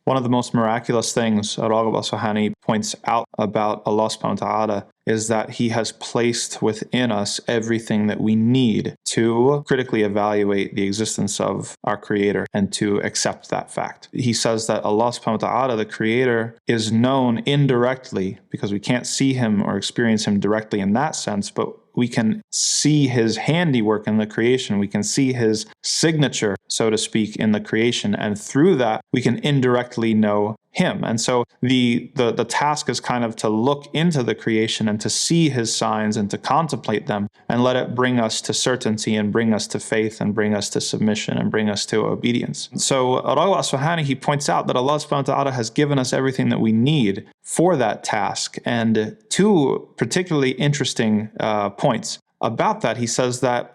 one of the most miraculous things al-Raghib al-Isfahani points out about Allah subhanahu wa ta'ala is that He has placed within us everything that we need to critically evaluate the existence of our Creator and to accept that fact. He says that Allah subhanahu wa ta'ala, the Creator, is known indirectly because we can't see Him or experience Him directly in that sense, but we can see His handiwork in the creation. We can see His signature, so to speak, in the creation. And through that, we can indirectly know Him. And so the task is kind of to look into the creation and to see His signs and to contemplate them and let it bring us to certainty and bring us to faith and bring us to submission and bring us to obedience. So al-Raghib al-Isfahani, he points out that Allah subhanahu wa ta'ala has given us everything that we need for that task. And two particularly interesting points about that. He says that,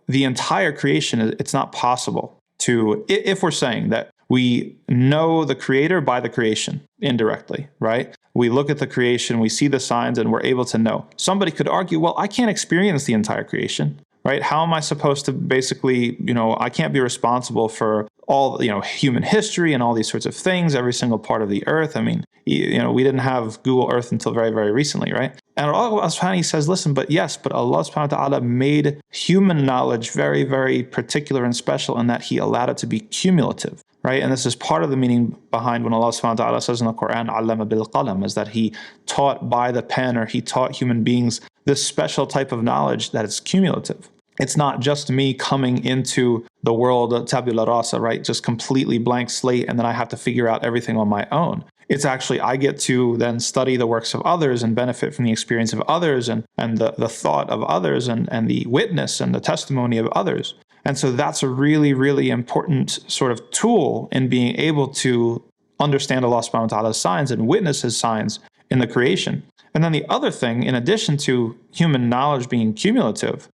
the entire creation, it's not possible to, if we're saying that we know the Creator by the creation indirectly, right? We look at the creation, we see the signs, and we're able to know. Somebody could argue, well, I can't experience the entire creation, right? How am I supposed to basically, I can't be responsible for all, human history and all these sorts of things, every single part of the earth. I mean, we didn't have Google Earth until very, very recently, right? And al-Raghib al-Isfahani says, listen, but Allah subhanahu wa ta'ala made human knowledge very, very particular and special in that He allowed it to be cumulative, right? And this is part of the meaning behind when Allah subhanahu wa ta'ala says in the Quran, allama bil qalam, is that He taught by the pen, or He taught human beings this special type of knowledge that is cumulative. It's not just me coming into the world, tabula rasa, right? Just completely blank slate, and then I have to figure out everything on my own. It's actually, I get to then study the works of others and benefit from the experience of others and the thought of others and the witness and the testimony of others. And so that's a really, really important sort of tool in being able to understand Allah subhanahu wa ta'ala's signs and witness His signs in the creation. And then the other thing, in addition to human knowledge being cumulative,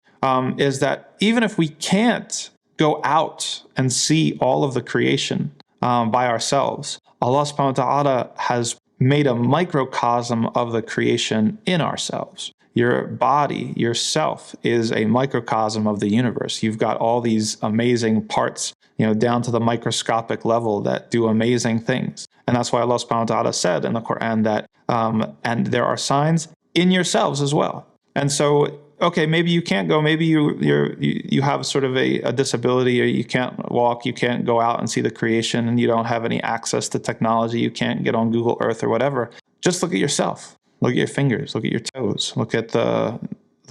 is that even if we can't go out and see all of the creation by ourselves, Allah subhanahu wa ta'ala has made a microcosm of the creation in ourselves. Your body, yourself, is a microcosm of the universe. You've got all these amazing parts, down to the microscopic level that do amazing things. And that's why Allah subhanahu wa ta'ala said in the Quran that, and there are signs in yourselves as well. And so, okay, maybe you can't go, maybe you have sort of a disability, or you can't walk, you can't go out and see the creation, and you don't have any access to technology, you can't get on Google Earth or whatever. Just look at yourself. Look at your fingers, look at your toes, look at the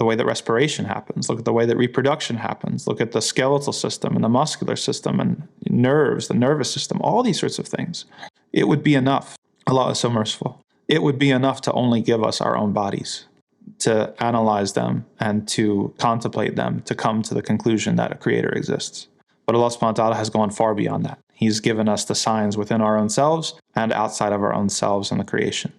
way that respiration happens, look at the way that reproduction happens, look at the skeletal system and the muscular system and nerves, the nervous system, all these sorts of things. It would be enough. Allah is so merciful. It would be enough to only give us our own bodies, to analyze them and to contemplate them, to come to the conclusion that a Creator exists. But Allah subhanahu wa ta'ala has gone far beyond that. He's given us the signs within our own selves and outside of our own selves in the creation.